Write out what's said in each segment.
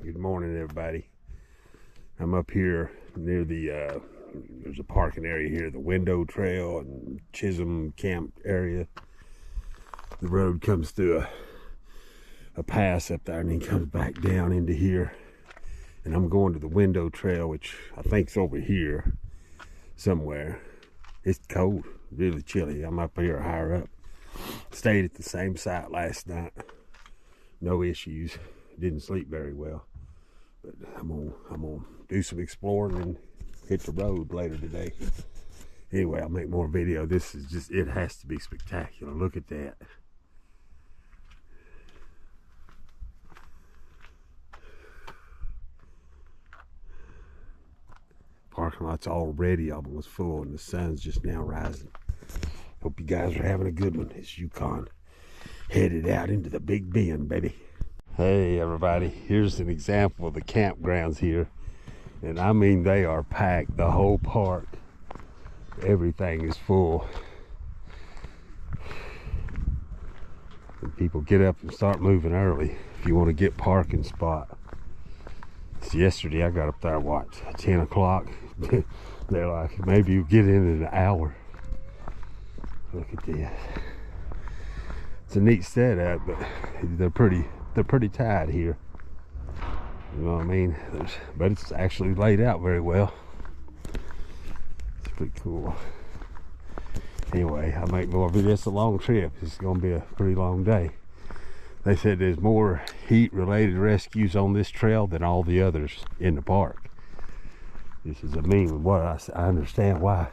Good morning, everybody. I'm up here near the there's a parking area here, the Window Trail and Chisholm Camp area. The road comes through a pass up there and then comes back down into here. And I'm going to the Window Trail, which I think's over here somewhere. It's cold, really chilly. I'm up here higher up. Stayed at the same site last night. No issues. Didn't sleep very well. But I'm gonna do some exploring and hit the road later today. Anyway, I'll make more video. This is just, it has to be spectacular. Look at that. Parking lot's already almost full and the sun's just now rising. Hope you guys are having a good one. It's Yukon headed out into the Big Bend, baby. Hey everybody, here's an example of the campgrounds here. And I mean, they are packed, the whole park. Everything is full. And people get up and start moving early if you want to get parking spot. So yesterday I got up there, what, 10 o'clock? They're like, maybe you get in an hour. Look at this. It's a neat setup, but they're pretty tight here. You know what I mean? But it's actually laid out very well. It's pretty cool. Anyway, I'll make more videos. It's a long trip. It's going to be a pretty long day. They said there's more heat-related rescues on this trail than all the others in the park. This is a mean what I understand why.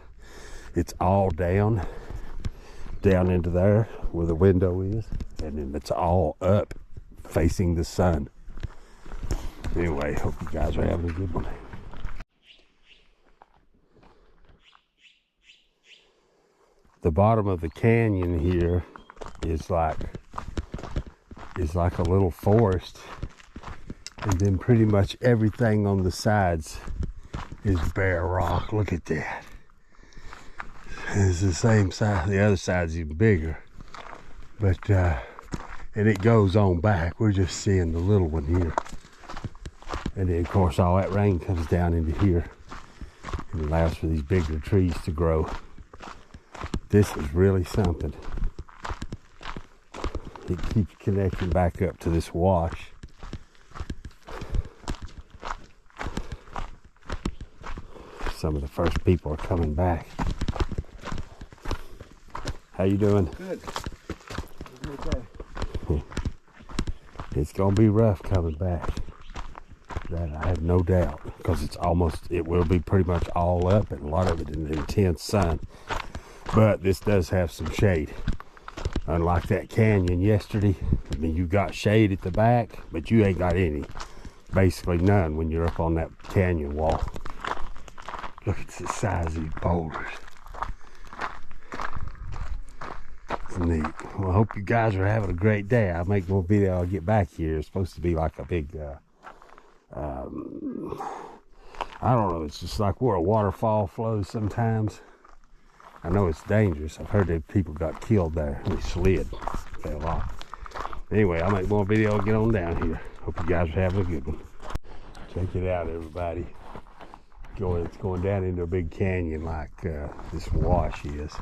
It's all down into there where the window is, and then it's all up facing the sun. Anyway, hope you guys are having a good one. The bottom of the canyon here is like a little forest, and then pretty much everything on the sides is bare rock. Look at that. It's the same size. The other side's even bigger, but and it goes on back. We're just seeing the little one here. And then, of course, all that rain comes down into here and allows for these bigger trees to grow. This is really something. It keeps connecting back up to this wash. Some of the first people are coming back. How you doing? Good. Okay. It's gonna be rough coming back. That I have no doubt, because it will be pretty much all up, and a lot of it in the intense sun. But this does have some shade. Unlike that canyon yesterday, I mean, you got shade at the back, but you ain't got any. Basically none when you're up on that canyon wall. Look at the size of these boulders. It's neat. Well, I hope you guys are having a great day. I'll make more video. I'll get back here. It's supposed to be like a big I don't know, it's just like where a waterfall flows sometimes. I know it's dangerous. I've heard that people got killed there. They slid, fell off. Anyway, I'll make more video and get on down here. Hope you guys are having a good one. Check it out, everybody. It's going down into a big canyon like this wash is.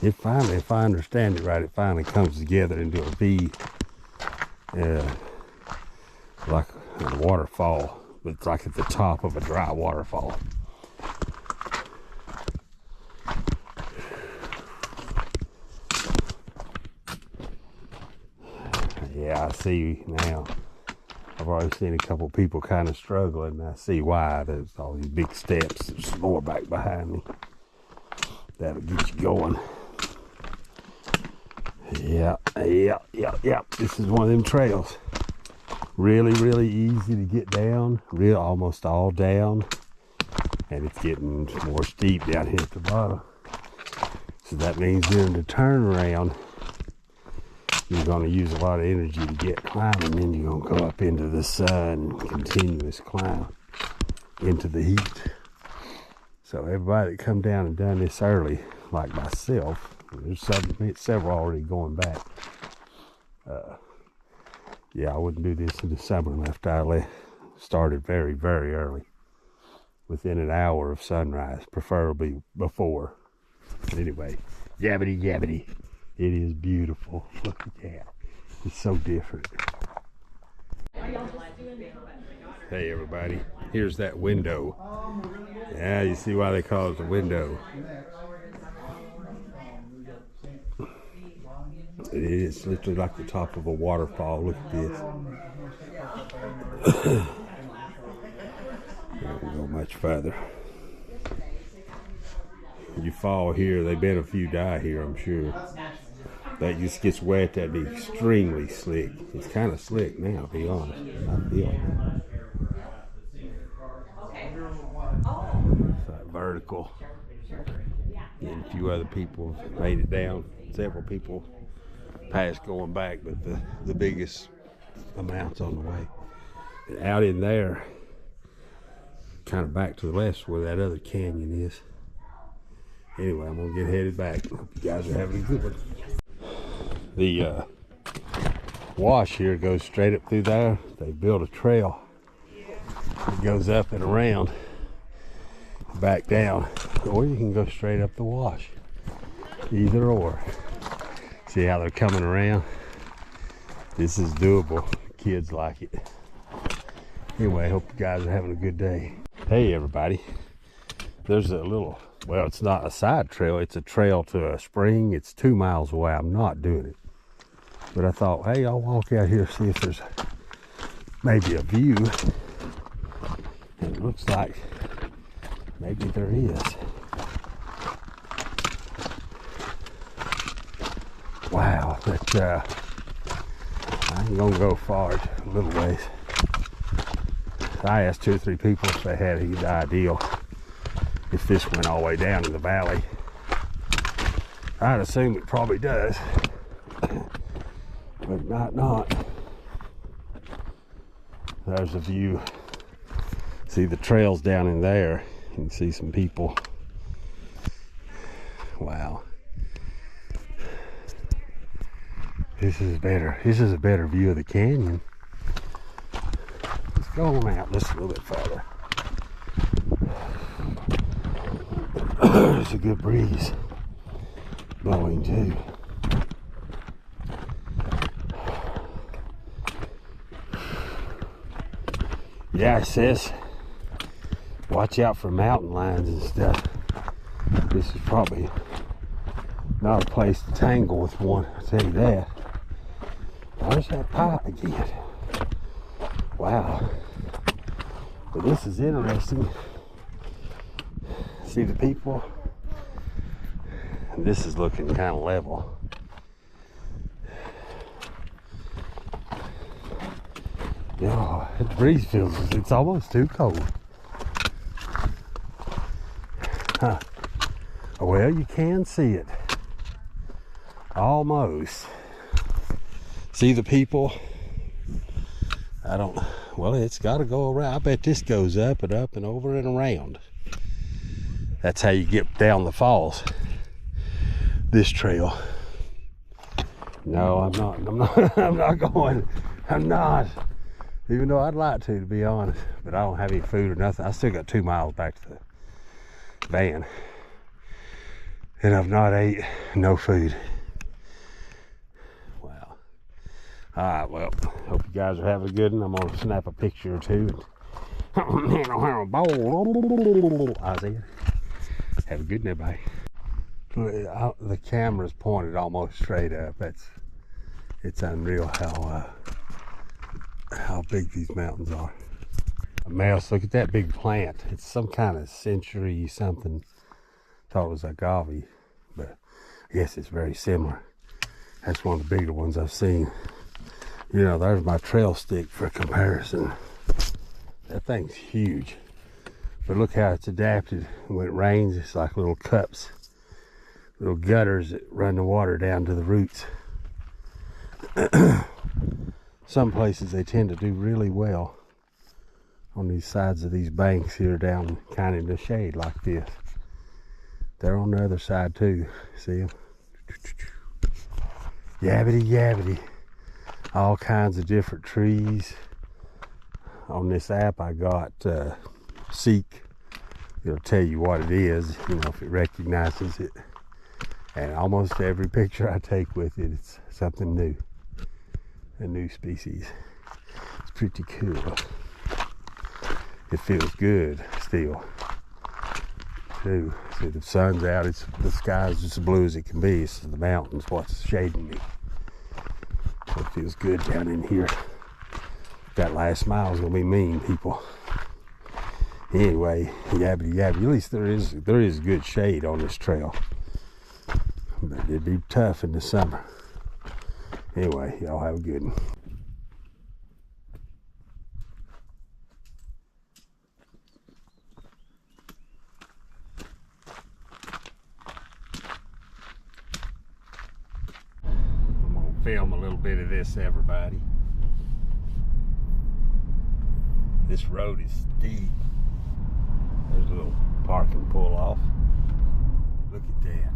It finally, if I understand it right, it finally comes together into a V, like a waterfall. But it's like at the top of a dry waterfall. Yeah, I see now. I've already seen a couple people kind of struggling. I see why. There's all these big steps. There's some more back behind me. That'll get you going. Yeah. This is one of them trails. Really easy to get down. Almost all down. And it's getting more steep down here at the bottom. So that means during the turnaround, you're going to use a lot of energy to get climbing. And then you're going to go up into the sun, continuous climb into the heat. So everybody that come down and done this early, like myself, there's several already going back. Yeah, I wouldn't do this in the summer unless I started very, very early, within an hour of sunrise, preferably before. But anyway, yabbity yabbity. It is beautiful. Look at that. It's so different. Hey everybody, here's that window. Yeah, you see why they call it the window. It is literally like the top of a waterfall. Look at this. Don't go much further. You fall here, they've been a few die here, I'm sure. That just gets wet, that'd be extremely slick. It's kind of slick now, to be honest. I feel it's like vertical. And a few other people made it down. Several people passed going back, but the biggest amount's on the way. And out in there, kind of back to the west where that other canyon is. Anyway, I'm gonna get headed back. Hope you guys are having a good one. The wash here goes straight up through there. They built a trail. It goes up and around, back down, or you can go straight up the wash. Either or. See how they're coming around? This is doable. Kids like it. Anyway, hope you guys are having a good day. Hey everybody. There's a little, well, it's not a side trail, it's a trail to a spring. It's 2 miles away. I'm not doing it. But I thought, hey, I'll walk out here, see if there's maybe a view. And it looks like maybe there is. Wow, but I ain't gonna go far, a little ways. I asked 2 or 3 people if they had any idea if this went all the way down in the valley. I'd assume it probably does, but it might not. There's a view. See the trails down in there. You can see some people. Wow. This is better. This is a better view of the canyon. Let's go on out just a little bit further. There's a good breeze blowing too. Yeah, it says watch out for mountain lions and stuff. This is probably not a place to tangle with one, I'll tell you that. There's that pipe again. Wow. But this is interesting. See the people? And this is looking kind of level. Yeah, the breeze feels, it's almost too cold. Huh. Well, you can see it. Almost. See the people? I don't, well, it's got to go around. I bet this goes up and over and around. That's how you get down the falls. This trail. No, I'm not I'm not going. I'm not. Even though I'd like to be honest. But I don't have any food or nothing. I still got 2 miles back to the van. And I've not ate, no food. Wow. Alright, well, hope you guys are having a good one. I'm gonna snap a picture or two. Isaiah. Have a good night, everybody. The camera's pointed almost straight up. It's unreal how big these mountains are. A mouse, look at that big plant. It's some kind of century something. Thought it was agave, but I guess it's very similar. That's one of the bigger ones I've seen. You know, there's my trail stick for comparison. That thing's huge. But look how it's adapted. When it rains, it's like little cups, little gutters that run the water down to the roots. Some places they tend to do really well on these sides of these banks here down kind of in the shade like this. They're on the other side too. See them? Yabbity yabbity. All kinds of different trees. On this app I got Seek. It'll tell you what it is, you know, if it recognizes it. And almost every picture I take with it, it's something new. A new species. It's pretty cool. It feels good still. Too. See, the sun's out, the sky's just as blue as it can be. It's the mountains what's shading me. So it feels good down in here. That last mile is gonna be mean, people. Anyway, yabbity yabbity. At least there is good shade on this trail. But it'd be tough in the summer. Anyway, y'all have a good one. I'm gonna film a little bit of this, everybody. This road is steep. There's a little park and pull off. Look at that.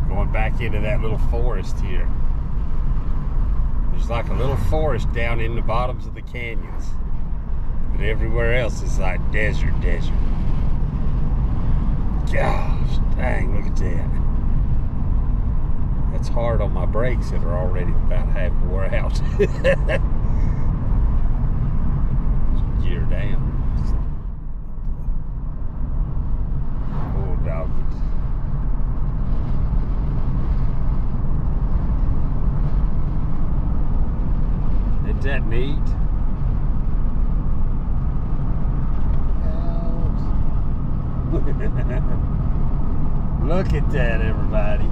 Going back into that little forest here. There's like a little forest down in the bottoms of the canyons. But everywhere else is like desert. Gosh, dang, look at that. That's hard on my brakes that are already about half wore out. Gear down. Bulldog. Isn't that neat? Look at that, everybody.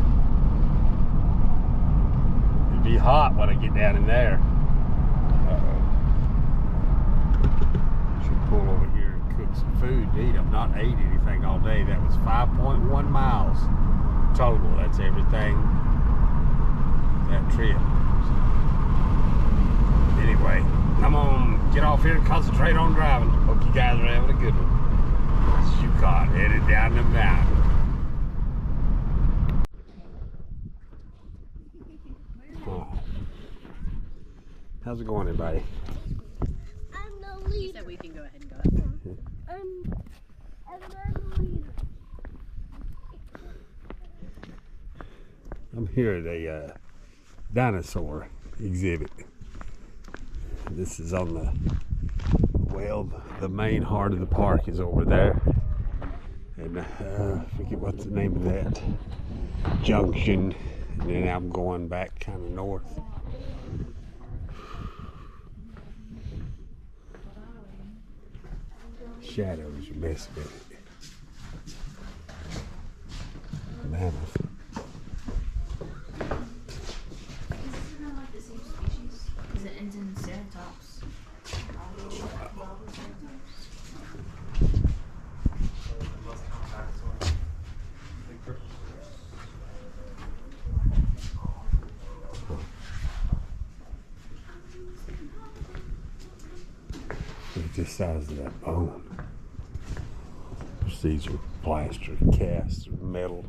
It'll be hot when I get down in there. Should pull over here and cook some food to eat. I've not ate anything all day. That was 5.1 miles total. That's everything that trip. Anyway, I'm gonna get off here and concentrate on driving. Hope you guys are having a good one. Yukon headed down the mountain. Oh. How's it going, everybody? I'm the leader. You said we can go ahead and go. I'm the leader. I'm here at a dinosaur exhibit. This is on the main heart of the park is over there. And I forget what's the name of that junction. And then I'm going back kind of north. Shadows are messing with it. Mammoth. Isn't that like the same species? Because it ends in Ceratops. Look at the size of that bone. These are plaster casts, or metal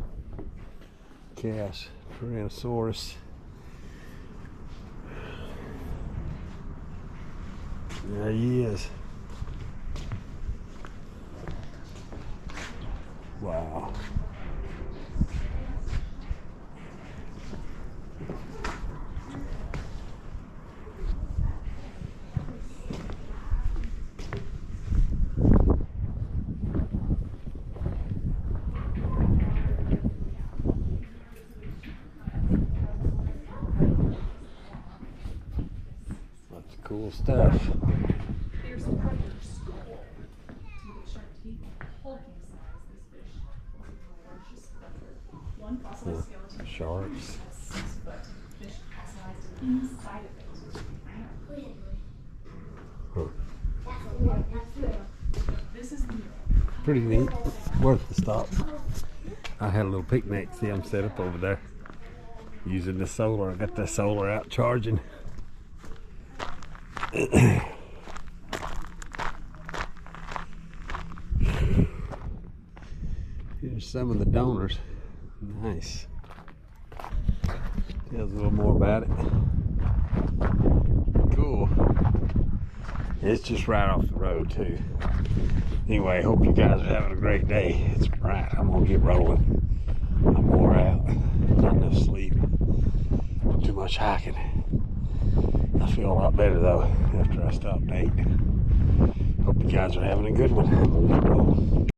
casts. Tyrannosaurus. There he is. Wow. Lots of cool stuff. Here's some predators. With sharp teeth, hulking size, this fish was the largest predator. One fossilized skeleton Sharks. has 6 foot. Fish fossilized inside of it. This is the mural. Pretty neat. Worth the stop. I had a little picnic. See, I'm set up over there using the solar. I got the solar out charging. some of the donors. Nice. Tells a little more about it. Cool. It's just right off the road too. Anyway, hope you guys are having a great day. It's bright. I'm gonna get rolling. I'm wore out. Not enough sleep. Too much hiking. I feel a lot better though after I stopped and ate. Hope you guys are having a good one. I'm gonna get rolling.